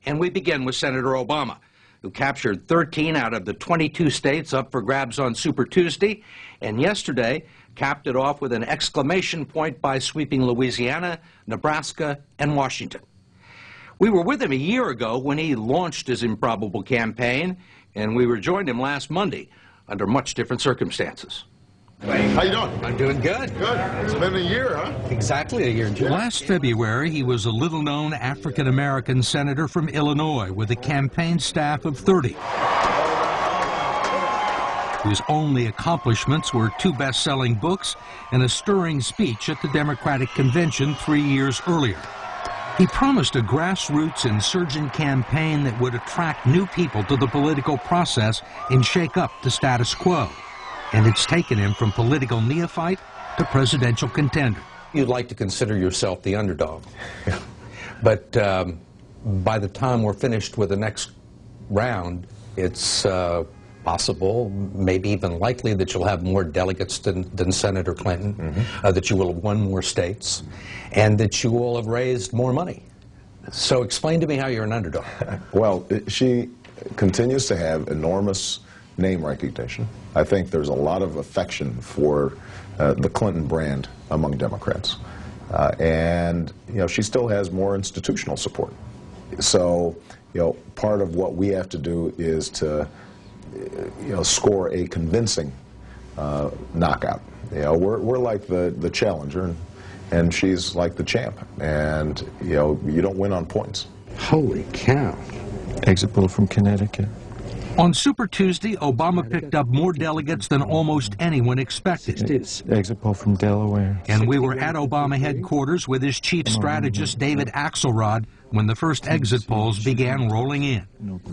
And we begin with Senator Obama, who captured 13 out of the 22 states up for grabs on Super Tuesday, and yesterday capped it off with an exclamation point by sweeping Louisiana, Nebraska, and Washington. We were with him a year ago when he launched his improbable campaign, and we rejoined him last Monday under much different circumstances. How you doing? I'm doing good. Good. It's been a year, huh? Exactly a year. Last February, he was a little-known African-American senator from Illinois with a campaign staff of 30. His only accomplishments were 2 best-selling books and a stirring speech at the Democratic Convention 3 years earlier. He promised a grassroots insurgent campaign that would attract new people to the political process and shake up the status quo. And it's taken him from political neophyte to presidential contender. You'd like to consider yourself the underdog. But by the time we're finished with the next round, it's possible, maybe even likely, that you'll have more delegates than Senator Clinton, that you will have won more states, and that you will have raised more money. So explain to me how you're an underdog. Well, she continues to have enormous name recognition. I think there's a lot of affection for the Clinton brand among Democrats. And, you know, she still has more institutional support. So, you know, part of what we have to do is to, you know, score a convincing knockout. You know, we're like the challenger, and she's like the champ. And, you know, you don't win on points. Holy cow. Exit poll from Connecticut. On Super Tuesday, Obama picked up more delegates than almost anyone expected. Exit poll from Delaware. And we were at Obama headquarters with his chief strategist, David Axelrod, when the first exit polls began rolling in.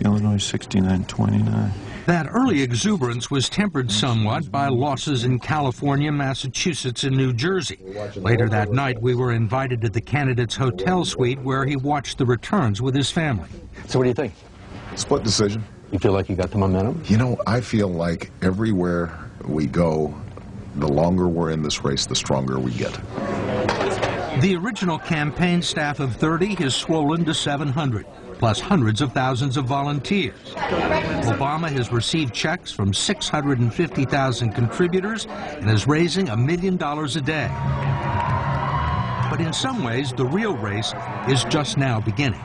Illinois 69-29. That early exuberance was tempered somewhat by losses in California, Massachusetts, and New Jersey. Later that night, we were invited to the candidate's hotel suite where he watched the returns with his family. So what do you think? Split decision. You feel like you got the momentum? You know, I feel like everywhere we go, the longer we're in this race, the stronger we get. The original campaign staff of 30 has swollen to 700, plus hundreds of thousands of volunteers. Obama has received checks from 650,000 contributors and is raising $1 million a day. But in some ways, the real race is just now beginning.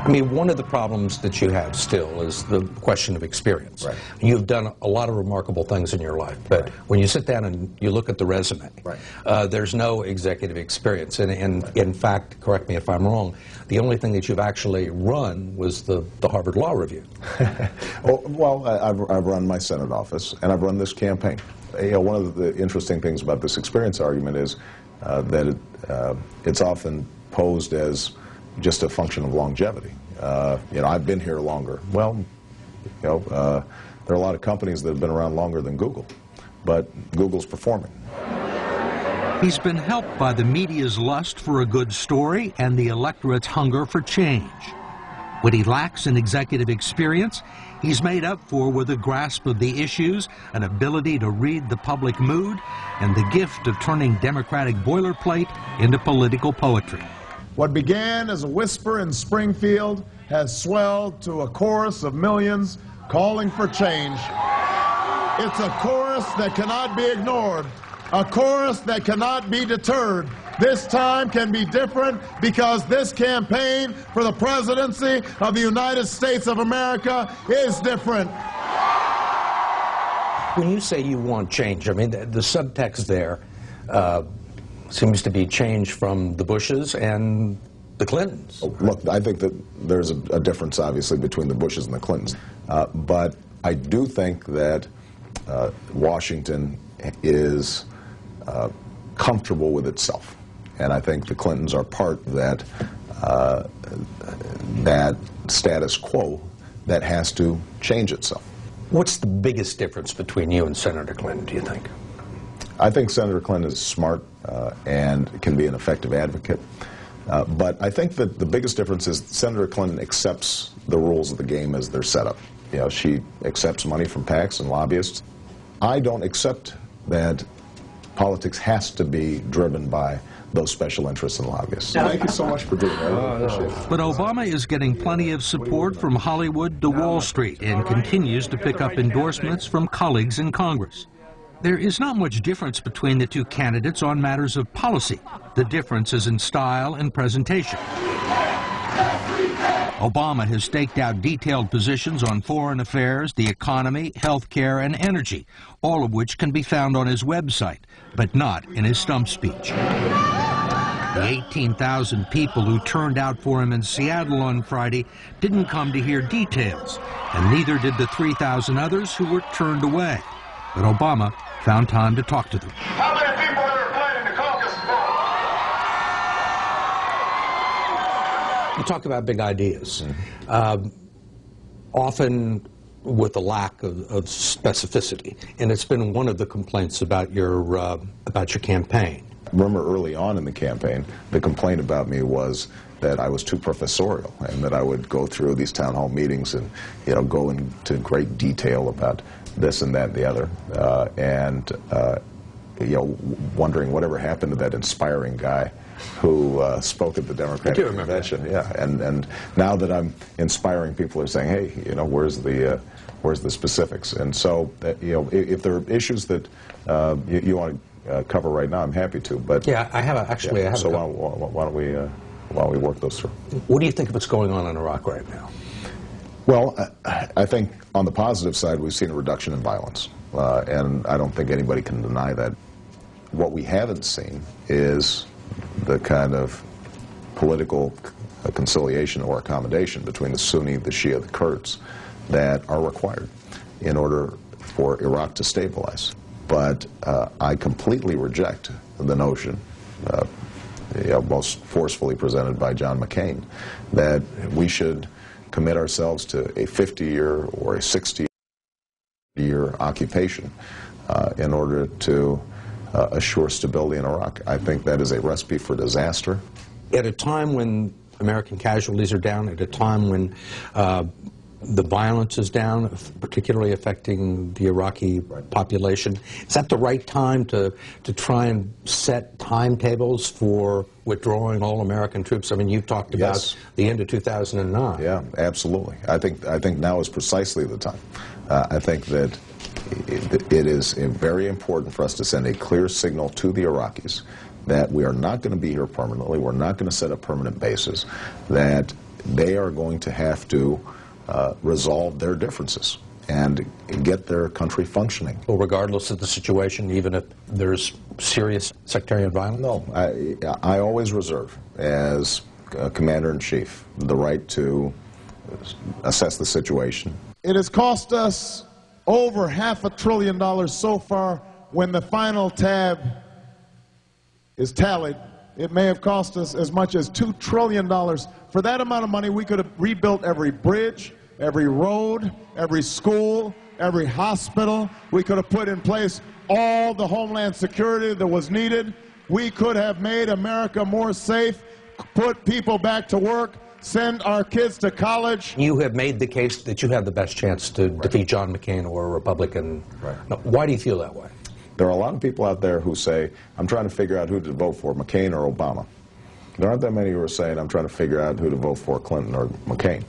I mean, one of the problems that you have still is the question of experience. Right. You've done a lot of remarkable things in your life, but when you sit down and you look at the resume, there's no executive experience. And in fact, correct me if I'm wrong, the only thing that you've actually run was the Harvard Law Review. Well, I've run my Senate office, and I've run this campaign. You know, one of the interesting things about this experience argument is that it's often posed as just a function of longevity. You know, I've been here longer. Well, you know, there are a lot of companies that have been around longer than Google, but Google's performing. He's been helped by the media's lust for a good story and the electorate's hunger for change. What he lacks in executive experience, he's made up for with a grasp of the issues, an ability to read the public mood, and the gift of turning democratic boilerplate into political poetry. What began as a whisper in Springfield has swelled to a chorus of millions calling for change. It's a chorus that cannot be ignored, a chorus that cannot be deterred. This time can be different because this campaign for the presidency of the United States of America is different. When you say you want change, I mean, the subtext there seems to be change from the Bushes and the Clintons. Look, I think that there's a difference, obviously, between the Bushes and the Clintons. But I do think that Washington is comfortable with itself. And I think the Clintons are part of that status quo that has to change itself. What's the biggest difference between you and Senator Clinton, do you think? I think Senator Clinton is smart and can be an effective advocate. But I think that the biggest difference is Senator Clinton accepts the rules of the game as they're set up. You know, she accepts money from PACs and lobbyists. I don't accept that politics has to be driven by those special interests and lobbyists. Thank you so much for doing that. I really appreciate it. But Obama is getting plenty of support from Hollywood to Wall Street and continues to pick up endorsements from colleagues in Congress. There is not much difference between the two candidates on matters of policy. The difference is in style and presentation. Obama has staked out detailed positions on foreign affairs, the economy, health care, and energy, all of which can be found on his website, but not in his stump speech. The 18,000 people who turned out for him in Seattle on Friday didn't come to hear details, and neither did the 3,000 others who were turned away. But Obama found time to talk to them. How many people are planning to caucus vote? You talk about big ideas, often with a lack of specificity, and it's been one of the complaints about your campaign. Remember early on in the campaign, the complaint about me was that I was too professorial and that I would go through these town hall meetings and, you know, go into great detail about this and that and the other, you know, wondering whatever happened to that inspiring guy who spoke at the Democratic Convention. Yeah, and now that I'm inspiring, people are saying, hey, you know, where's the specifics? And so, you know, if there are issues that you want to cover right now, I'm happy to. But yeah, I have actually. I have so why don't we work those through? What do you think of what's going on in Iraq right now? Well, I think on the positive side, we've seen a reduction in violence, and I don't think anybody can deny that. What we haven't seen is the kind of political conciliation or accommodation between the Sunni, the Shia, the Kurds that are required in order for Iraq to stabilize. But I completely reject the notion, you know, most forcefully presented by John McCain, that we should commit ourselves to a 50-year or a 60-year occupation in order to assure stability in Iraq. I think that is a recipe for disaster. At a time when American casualties are down, at a time when the violence is down, particularly affecting the Iraqi population, is that the right time to try and set timetables for withdrawing all American troops? I mean, you've talked about the end of 2009. Yeah, absolutely. I think now is precisely the time. I think that it is very important for us to send a clear signal to the Iraqis that we are not going to be here permanently, we're not going to set up permanent bases, that they are going to have to resolve their differences and get their country functioning. Well, regardless of the situation, even if there's serious sectarian violence? No, I always reserve, as Commander-in-Chief, the right to assess the situation. It has cost us over $500 billion so far. When the final tab is tallied, it may have cost us as much as $2 trillion. For that amount of money, we could have rebuilt every bridge, every road, every school, every hospital. We could have put in place all the homeland security that was needed. We could have made America more safe, put people back to work, send our kids to college. You have made the case that you have the best chance to defeat John McCain or a Republican. Right. Now, why do you feel that way? There are a lot of people out there who say, I'm trying to figure out who to vote for, McCain or Obama. There aren't that many who are saying, I'm trying to figure out who to vote for, Clinton or McCain.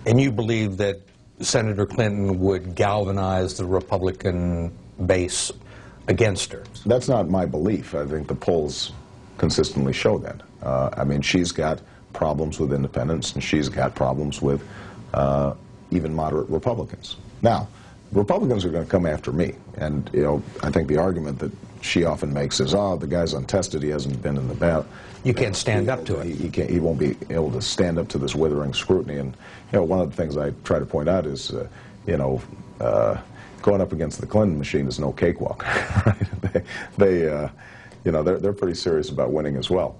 And you believe that Senator Clinton would galvanize the Republican base against her? That's not my belief. I think the polls consistently show that. I mean, she's got problems with independents, and she's got problems with even moderate Republicans. Now, Republicans are going to come after me, and you know, I think the argument that she often makes is, "Oh, the guy's untested; he hasn't been in the battle." You can't stand up to it. He won't be able to stand up to this withering scrutiny. And you know, one of the things I try to point out is, you know, going up against the Clinton machine is no cakewalk. Right? You know, they're pretty serious about winning as well.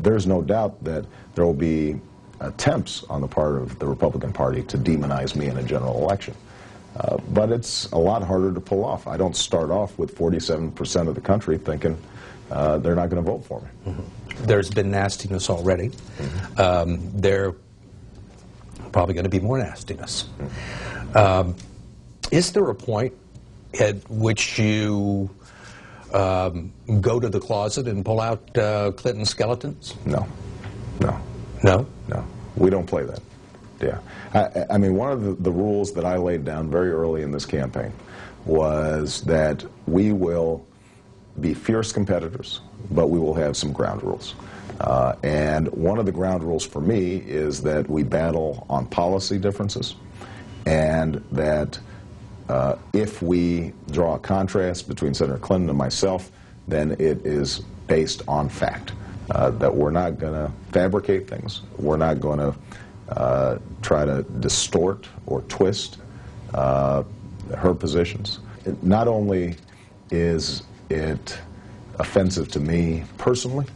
There's no doubt that there will be attempts on the part of the Republican Party to demonize me in a general election. But it's a lot harder to pull off. I don't start off with 47% of the country thinking they're not going to vote for me. Mm-hmm. There's been nastiness already. Mm-hmm. There probably going to be more nastiness. Mm-hmm. Is there a point at which you go to the closet and pull out Clinton skeletons? No. No. No? No. We don't play that. Yeah. I mean, one of the rules that I laid down very early in this campaign was that we will be fierce competitors, but we will have some ground rules. And one of the ground rules for me is that we battle on policy differences, and that if we draw a contrast between Senator Clinton and myself, then it is based on fact. That we're not going to fabricate things. We're not going to try to distort or twist her positions. Not only is it offensive to me personally,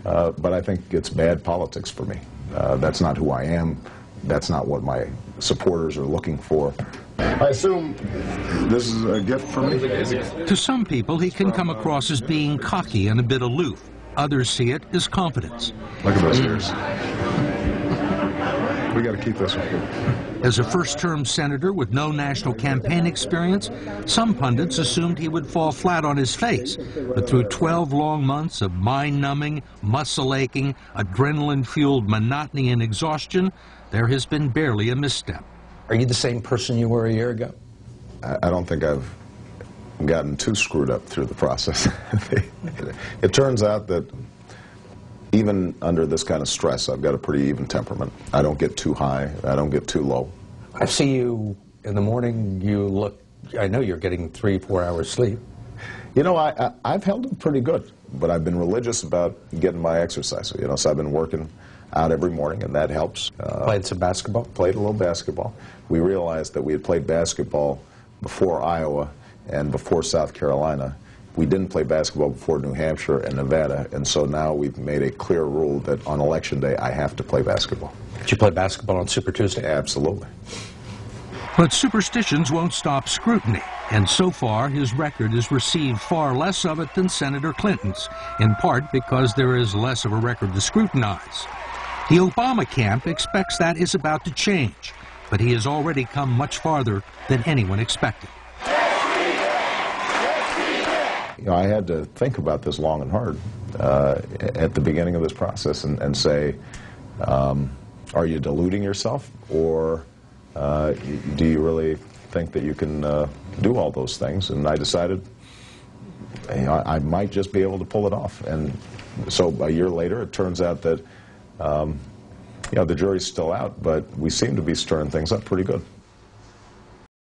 but I think it's bad politics for me. That's not who I am. That's not what my supporters are looking for. I assume this is a gift for me? To some people, he can come across as being cocky and a bit aloof. Others see it as confidence. Look at those ears. We got to keep this one. As a first-term senator with no national campaign experience, some pundits assumed he would fall flat on his face. But through 12 long months of mind-numbing, muscle-aching, adrenaline-fueled monotony and exhaustion, there has been barely a misstep. Are you the same person you were a year ago? I don't think I've gotten too screwed up through the process. It turns out that even under this kind of stress, I've got a pretty even temperament. I don't get too high. I don't get too low. I see you in the morning. You look, I know you're getting 3-4 hours sleep. You know, I've held it pretty good, but I've been religious about getting my exercise. You know, so I've been working out every morning, and that helps. Played some basketball? Played a little basketball. We realized that we had played basketball before Iowa and before South Carolina. We didn't play basketball before New Hampshire and Nevada, and so now we've made a clear rule that on Election Day I have to play basketball. Did you play basketball on Super Tuesday? Absolutely. But superstitions won't stop scrutiny, and so far his record has received far less of it than Senator Clinton's, in part because there is less of a record to scrutinize. The Obama camp expects that is about to change, but he has already come much farther than anyone expected. You know, I had to think about this long and hard at the beginning of this process and say, are you deluding yourself, or do you really think that you can do all those things? And I decided, you know, I might just be able to pull it off. And so a year later, it turns out that, you know, the jury's still out, but we seem to be stirring things up pretty good.